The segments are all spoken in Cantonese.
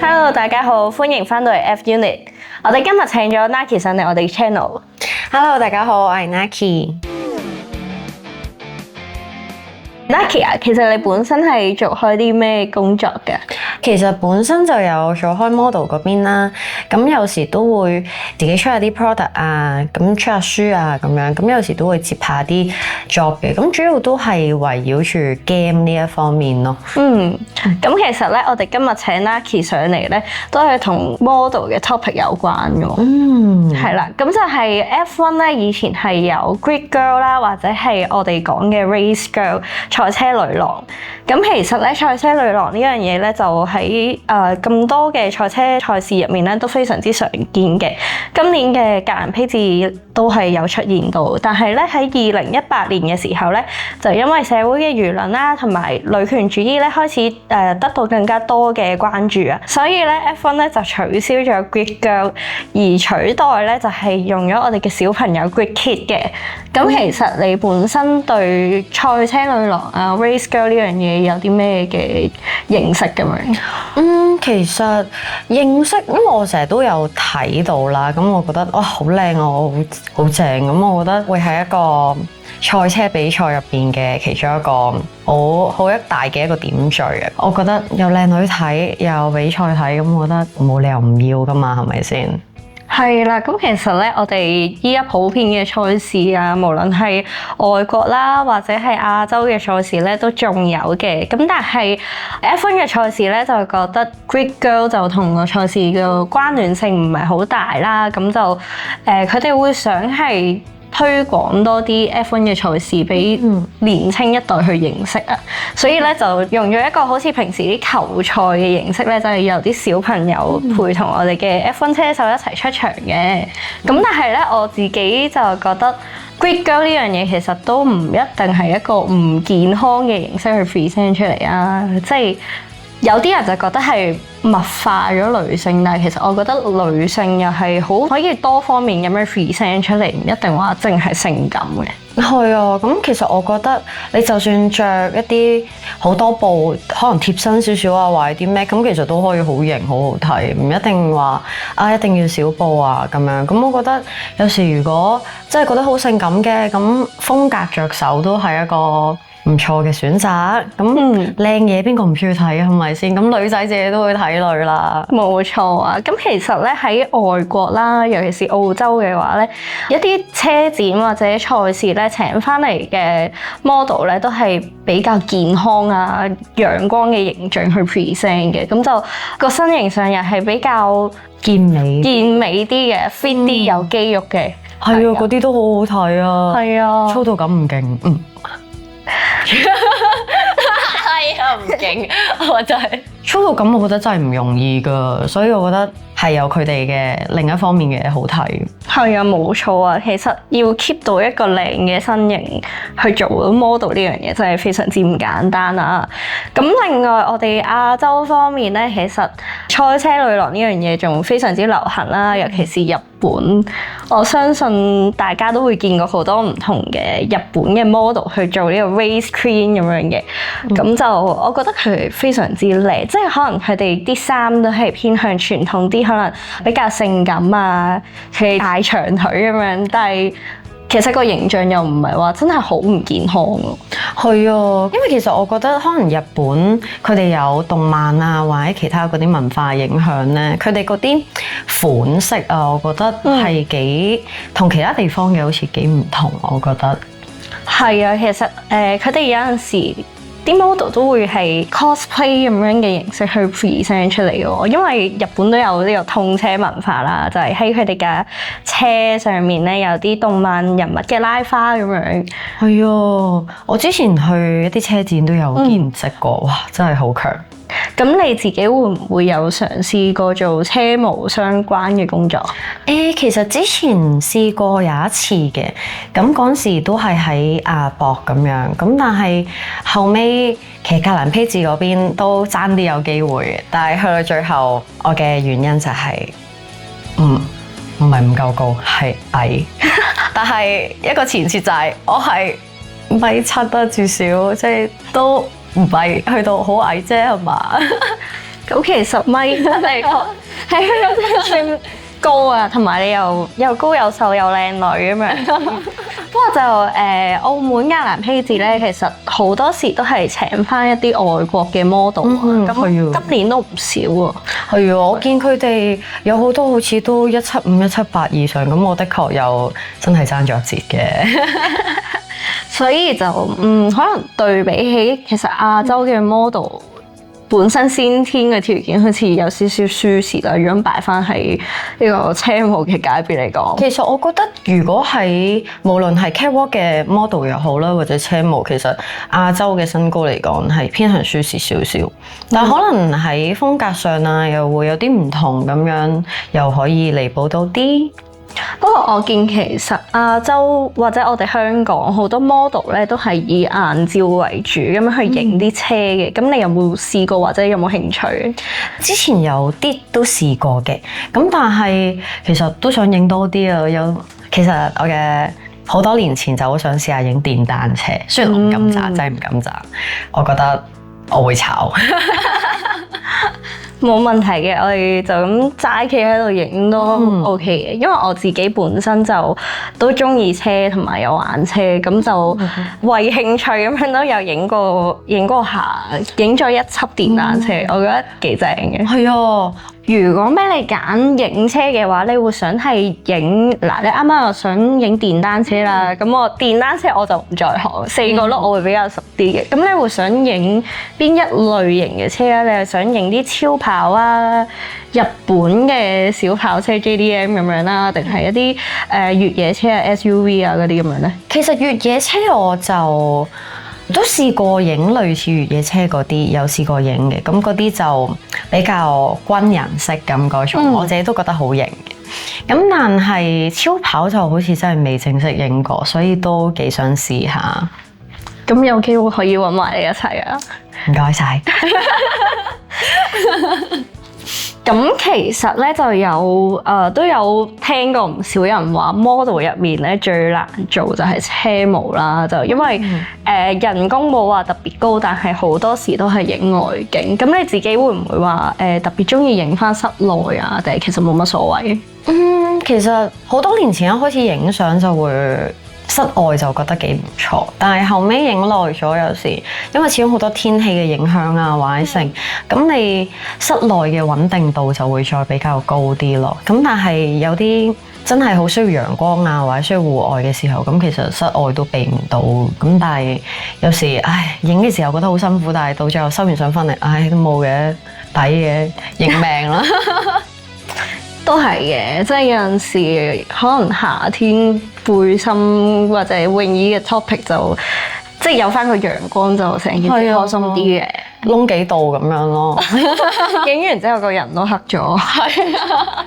Hello， 大家好，歡迎翻到嚟 F Unit。我哋今日請咗 Naki 上嚟我哋 channel。Hello， 大家好，我係 Naki。Naki 啊，其實你本身係做開啲咩工作㗎？其實本身就有做開 model 嗰邊啦，咁有時都會自己出下啲 product 啊，咁出下書啊咁樣，咁有時都會接下啲 job 嘅，咁主要都係圍繞住 game 呢一方面咯。咁其實咧，我哋今日請 Naki 上嚟咧，都係同 model 嘅 topic 有關嘅。係啦，咁就係 F1 咧，以前係有 Grid Girl 啦，或者係我哋講嘅 Race Girl 賽車女郎。咁其實咧，賽車女郎呢樣嘢咧，就喺咁多嘅賽車賽事入面咧，都非常之常見嘅。今年嘅格蘭披治都係有出現到，但係咧喺2018年嘅時候咧，就因為社會嘅輿論啦，同埋女權主義咧開始得到更加多嘅關注啊，所以咧 F1 咧就取消咗 Grid Girl， 而取代咧就係用咗我哋嘅小朋友 Grid Kid 嘅。咁其實你本身對賽車女郎啊 Race Girl 呢樣嘢有啲咩嘅認識咁樣？其實認識，因為我成日都有睇到啦，咁我覺得哇好靚啊，好正，咁我覺得會係一個賽車比賽入邊嘅其中一個好一大嘅一個點綴啊！我覺得有靚女睇，有比賽睇，咁我覺得冇理由唔要噶嘛，係咪先？係啦，咁其實咧，我哋依家普遍嘅賽事啊，無論係外國啦，或者係亞洲嘅賽事咧，都仲有嘅。咁但係 F1 嘅賽事咧，就覺得 Grid Girl 就同個賽事嘅關聯性唔係好大啦。咁就佢哋會想係推廣多啲 F1 嘅賽事俾年青一代去認識啊，所以咧就用咗一個好似平時啲球賽嘅形式咧，就係由啲小朋友陪同我哋嘅 F1 車手一齊出場嘅。咁但係咧，我自己就覺得 Grid Girl 呢樣嘢其實都唔一定係一個唔健康嘅形式去 present 出嚟啊，即係有啲人就覺得係物化咗女性，但係其實我覺得女性又係好可以多方面咁樣 present 出嚟，唔一定話淨係性感嘅。係啊，咁其實我覺得你就算着一啲好多布，可能貼身少少啊，或者啲咩，咁其實都可以好型好好睇，唔一定話一定要小布啊咁樣。咁我覺得有時如果真係覺得好性感嘅，咁風格着手都係一個唔錯嘅選擇。咁靚嘢邊個唔中意睇啊？係咪先？咁女仔自己都會睇女啦。冇錯啊！咁其實咧喺外國啦，尤其是澳洲嘅話咧，一啲車展或者賽事咧請翻嚟嘅 model 咧都係比較健康啊、陽光嘅形象去 present 嘅，咁就個身形上又係比較健美啲嘅 fit 啲有肌肉嘅。係啊，嗰啲都好好睇啊。係啊，粗度感唔勁。係啊，唔勁，我真係粗度感，我覺得真係唔容易㗎，所以我覺得係有佢哋嘅另一方面嘅好睇。係啊，冇錯啊，其實要 keep 到一個靚嘅身形去做 model 呢樣嘢，真係非常之唔簡單啊！咁另外，我哋亞洲方面咧，其實賽車女郎呢樣嘢仲非常之流行啦，尤其是日本。我相信大家都會見過好多唔同嘅日本嘅 model 去做呢個 race queen 咁樣嘅，咁就我覺得佢非常之靚，即係可能佢哋啲衫都係偏向傳統啲，可能比較性感啊，佢大長腿咁樣，但係其實個形象又唔係話真係好唔健康咯。係啊，因為其實我覺得可能日本佢哋有動漫啊，或者其他嗰啲文化影響咧，佢哋嗰啲款式啊，我覺得係幾同其他地方嘅好似幾唔同，我覺得。係啊，其實佢哋有陣時啲 model 都會係 cosplay 咁樣嘅形式去 present 出嚟嘅，因為日本都有呢個通車文化啦，就係喺佢哋嘅車上面咧有啲動漫人物嘅拉花咁樣。係啊，我之前去一啲車展都有見識過，哇，真係好強！咁你自己會唔會有嘗試過做車模相關嘅工作？其實之前試過有一次嘅，咁嗰陣時都係喺亞博咁樣，咁但係後尾其實格蘭披治嗰邊都爭啲有機會嘅，但係去到最後，我嘅原因就係唔係唔夠高，係矮。但係一個前設就係我係1.7得至少，即係都唔係去到好矮啫，係嘛？咁咁其實米真係喺香港真係算高啊，同埋你又高又瘦又靚女咁樣。不過就澳門亞蘭披治咧，其實好多時都係請翻一啲外國嘅 model 啊。咁今年都唔少喎。係啊，我見佢哋有好多好似都175、178以上，咁我的確又真係爭咗一截嘅。所以就可能對比起其實亞洲嘅 model。本身先天嘅條件好似有少少輸蝕啦，如果擺翻喺呢個車模嘅界別嚟講，其實我覺得如果係無論係 catwalk 嘅 model 又好啦，或者車模，其實亞洲嘅身高嚟講係偏向輸蝕少少，但可能喺風格上啊又會有啲唔同咁樣，又可以彌補到啲。不過我見其實亞洲或者我哋香港好多 model 咧都係以硬照為主咁樣去影啲車嘅，咁你有冇試過或者有冇興趣？之前有啲都試過嘅，咁但係其實都想影多啲啊！其實我嘅好多年前就好想試下影電單車，雖然我唔敢揸，真係唔敢揸，我覺得我會炒。冇問題嘅，我哋就咁齋企喺度影都 OK 嘅，因為我自己本身就都中意車同埋有玩車，咁就為興趣咁樣都有影過下，影咗一輯電單車，我覺得幾正嘅。係啊。如果你揀影車嘅話，你會想係影嗱？你啱啱又想影電單車啦，咁我電單車我就唔在行，4個轆我會比較熟啲嘅。咁你會想影邊一類型嘅車啊？你係想影啲超跑啊、日本嘅小跑車 JDM 咁樣啦，定係一啲越野車啊、SUV 啊嗰啲咁樣咧？其實越野車我就都試過影類似越野車嗰啲，有試過影嘅，咁嗰啲就比較軍人式咁嗰種，我自己都覺得好型嘅。咁但係超跑就好似真係未正式影過，所以都幾想試下。咁有機會可以揾埋你一齊啊！唔該晒。咁其實咧就有都有聽過唔少人話 model 入面咧最難做就係車模啦，就因為人工冇話特別高，但係好多時都係影外景。咁你自己會唔會話特別中意影翻室內啊？定係其實冇乜所謂？其實好多年前一開始影相就會室外就覺得幾唔錯，但係後尾影耐咗有時，因為始終好多天氣嘅影響啊，或者成咁你室內嘅穩定度就會再比較高啲咯。咁但係有啲真係好需要陽光啊，或者需要戶外嘅時候，咁其實室外都避唔到。咁但係有時影嘅時候覺得好辛苦，但係到最後收完相翻嚟，都冇嘅，抵嘅，認命啦。都係嘅，即係有陣時可能夏天背心或者泳衣嘅 topic 就即係有翻個陽光就成件事開心啲嘅，窿幾度咁樣咯。影完之後個人都黑咗。係啊。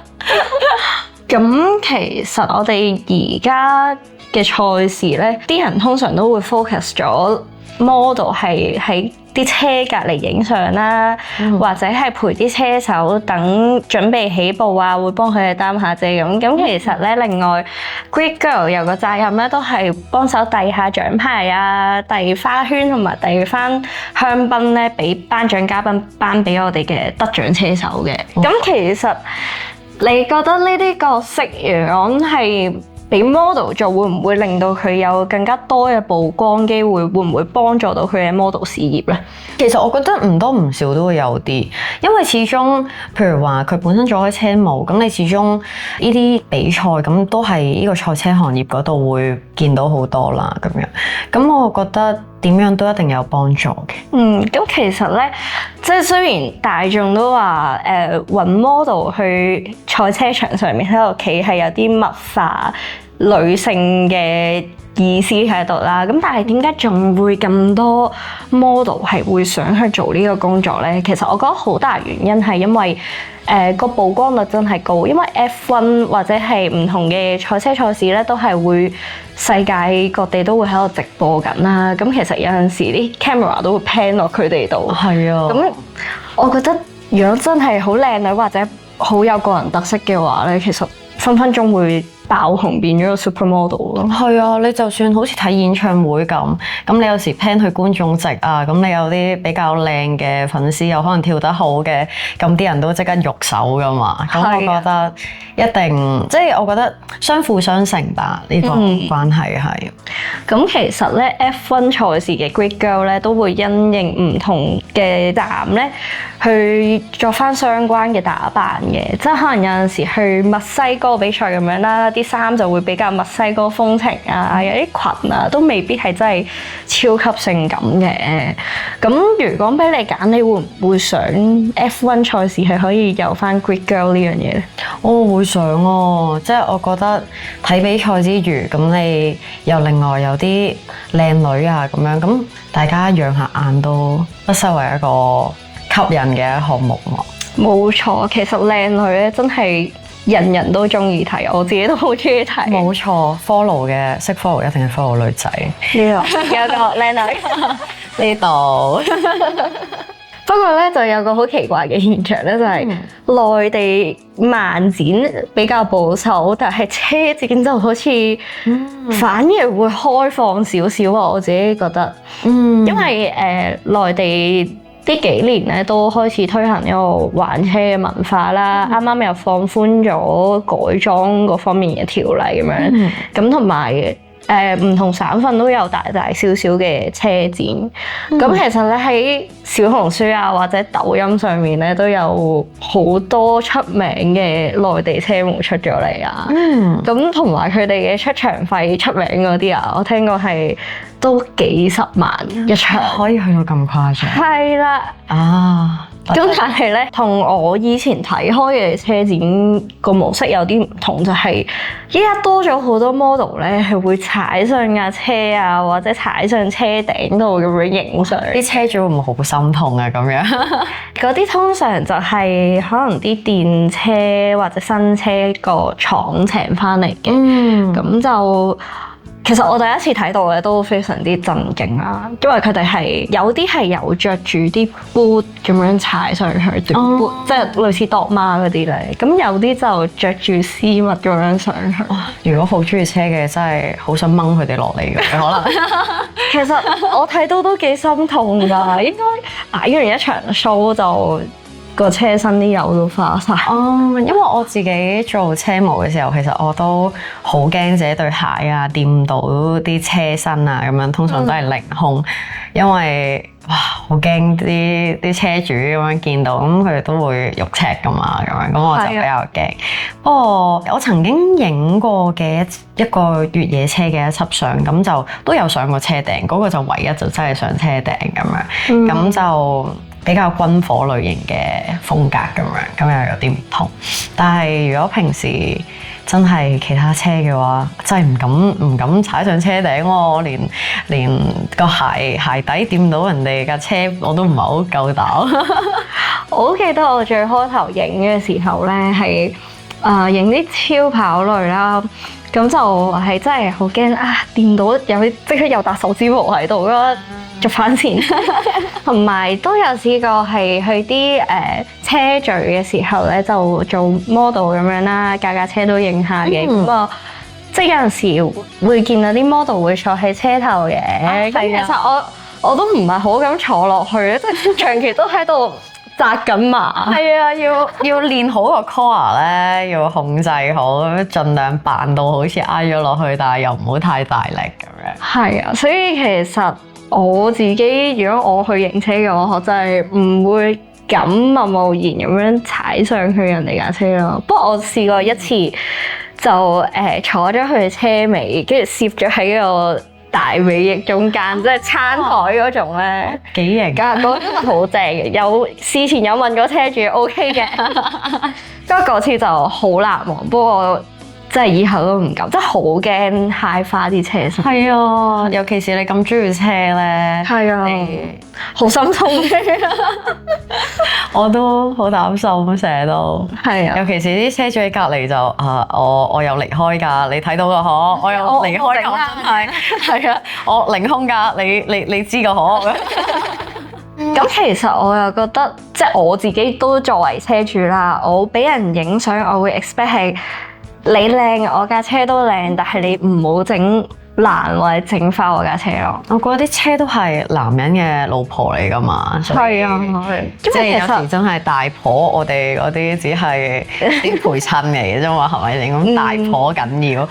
咁其實我哋而家嘅賽事咧，啲人通常都會 focus 咗 model 係喺啲車隔離影相啦，或者係陪啲車手等準備起步啊，會幫佢哋擔下遮咁。咁其實咧，另外 Grid Girl 有個責任咧，都係幫手遞下獎牌啊、遞花圈同埋遞翻香檳咧，俾頒獎嘉賓頒俾我哋嘅得獎車手嘅。咁其實你覺得呢啲角色如果係俾 model 做，會唔會令到佢有更加多嘅曝光機會？會唔會幫助到佢嘅 model 事業咧？其實我覺得唔多唔少都會有啲，因為始終譬如話佢本身做開車模，咁你始終呢啲比賽咁都係呢個賽車行業嗰度會見到好多啦咁樣。咁我覺得點樣都一定有幫助嘅。咁其實咧，即係雖然大眾都話揾 model 去賽車場上面喺度企係有啲物化女性嘅意思喺度啦，咁但係點解仲會咁多 model 係會想去做呢個工作咧？其實我覺得好大原因係因為個曝光率真係高，因為 F1 或者係唔同嘅賽車賽事咧，都係會世界各地都會喺度直播緊啦。咁其實有陣時啲 camera 都會 pan 落佢哋度。係啊。咁我覺得如果真係好靚女或者好有個人特色嘅話咧，其實分分鐘會爆紅變咗個 supermodel 咯。係啊，你就算好似睇演唱會咁你有時 plan 去觀眾席啊，咁你有啲比較靚嘅粉絲，有可能跳得好嘅，咁啲人都即刻喐手噶嘛。咁我覺得一定即係我覺得相輔相成吧，呢個關係係。咁其實咧 F1 賽事嘅 Grid Girl 咧都會因應唔同嘅站咧去作翻相關嘅打扮嘅，即係可能有陣時去墨西哥比賽咁樣啦，啲衫就會比較墨西哥風情啊，有啲裙啊都未必係真係超級性感嘅。咁如果俾你揀，你會唔會想 F1 賽事係可以有翻 Grid Girl 呢樣嘢咧？我會想喎，即係我覺得睇比賽之餘，咁你又另外有啲靚女啊咁樣，咁大家養下眼都不失為一個吸引嘅項目喎。冇錯，其實靚女咧真係人人都中意睇，我自己都好中意睇。冇錯，follow 嘅識 follow 一定係 follow 女仔。呢度有個靚女呢度。不過咧就有個好奇怪嘅現象咧，就係內地漫展比較保守，但係車展就好似反而會開放少少啊！我自己覺得，因為內地呢幾年咧都開始推行一個玩車嘅文化啦，啱啱又放寬咗改裝嗰方面嘅條例咁樣，咁同埋唔同省份都有大大小小嘅車展。咁其實咧喺小紅書啊或者抖音上面咧都有好多出名嘅內地車模出咗嚟啊。咁同埋佢哋嘅出場費出名嗰啲啊，我聽過係都幾十萬一場，可以去到咁誇張？係啦。啊！咁但係咧，同我以前睇開嘅車展個模式有啲唔同，就係依家多咗好多 model 咧，係會踩上架車啊，或者踩上車頂度咁樣影相。啲車主會唔會好心痛啊？咁樣嗰啲通常就係可能啲電車或者新車個廠請翻嚟嘅，咁就。其實我第一次睇到嘅都非常之震驚啦，因為佢哋係有啲係有着住啲 boot 咁樣踩上去，即係類似墮媽嗰啲咧。咁有啲就着住絲襪咁樣上去。如果好中意車嘅，真係好想掹佢哋落嚟嘅，可能。其實我睇到都幾心痛㗎，應該擺完一場 show 就。個車身啲油都花晒。因為我自己做車模嘅時候，其實我都好驚自己對鞋啊掂到啲車身啊咁樣，通常都係凌空，因為哇好驚啲車主咁樣見到，咁佢哋都會肉赤噶嘛咁樣，咁我就比較驚。不過我曾經影過嘅一個越野車嘅一輯相，咁就都有上過車頂，嗰個就唯一就真係上車頂咁樣，咁就。比較軍火類型嘅風格咁樣，咁又有啲唔同。但係如果平時真係其他車嘅話，真係唔敢踩上車頂喎。我連個鞋底掂到人哋架車，我都唔係好夠膽。我好記得我最開頭影嘅時候咧，係影啲超跑類啦。咁就係真係好驚啊！掂到即刻有笪手指模喺度咯。續翻錢，同埋都有試過係去啲車聚嘅時候咧，就做 model 咁樣啦，架車都影下嘅。咁啊，即係有陣時會見到啲 model 會坐喺車頭嘅。其實我都唔係好敢坐落去咧，即係長期都喺度紮緊馬。係啊，要練好個 core 咧，要控制好，盡量扮到好似挨咗落去，但係又唔好太大力咁樣。係啊，所以其實。我自己如果我去影車嘅話，我真係唔會敢貿貿然咁樣踩上去人哋架車咯。不過我試過一次就坐咗去車尾，跟住攝咗喺個大尾翼中間，即係餐台嗰種咧，幾型㗎，嗰真係好正嘅。事前有問過車主 OK 嘅，不過嗰次就好難忘。不過真係以後都唔敢，真係好驚揩花啲車身。係啊，尤其是你咁中意車咧，係啊，好心痛嘅。我都好擔心，成日都係啊。尤其是啲車主喺隔離就我有離開㗎，你睇到㗎嗬？我有離開㗎，真係係啊，我凌空㗎，你知㗎嗬？咁其實我又覺得，即係我自己都作為車主啦，我俾人影相，我會 expect 係你靚，我架車都靚，但係你唔好整爛或者整花我架車咯。我覺得啲車都係男人嘅老婆嚟㗎嘛。係啊，即係有時真係大婆，我哋嗰啲只係啲陪襯嚟嘅啫嘛，係咪先？咁大婆緊要，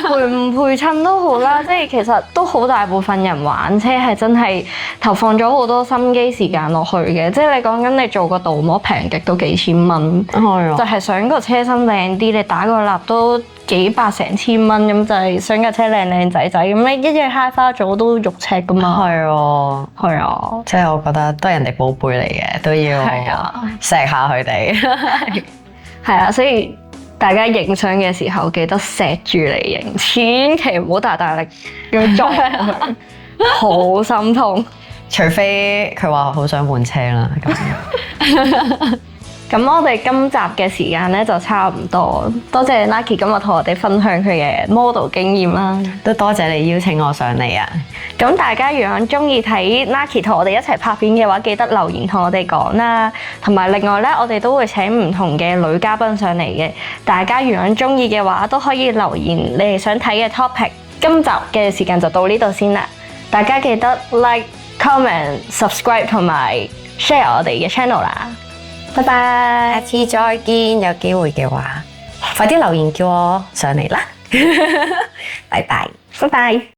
陪唔陪襯都好啦。即係其實都好大部分人玩車係真係投放咗好多心機時間落去嘅。即係你講緊你做個鍍膜平極都幾千蚊，係啊，就係想個車身靚啲，你打個蠟都幾百成千蚊咁，就係想架車靚靚仔仔咁，你一隻揩花咗都肉赤噶嘛。係啊，係啊，即係我覺得都係人哋寶貝嚟嘅，都要錫下佢哋。係啊，所以大家影相嘅時候記得錫住嚟影，千祈唔好大力咁撞佢，好心痛。除非佢話好想換車啦，咁。咁我哋今集嘅時間咧就差唔多，多謝 Naki 今日同我哋分享佢嘅 model 經驗啦，都多謝你邀請我上嚟啊！咁大家如果中意睇 Naki 同我哋一齊拍片嘅話，記得留言同我哋講啦。同埋另外咧，我哋都會請唔同嘅女嘉賓上嚟嘅，大家如果中意嘅話，都可以留言你哋想睇嘅 topic。今集嘅時間就到呢度先啦，大家記得 like、comment、subscribe 同埋 share 我哋嘅 channel 啦。拜拜，下次再見，有機會嘅話，快啲留言叫我上嚟啦！拜拜，拜拜。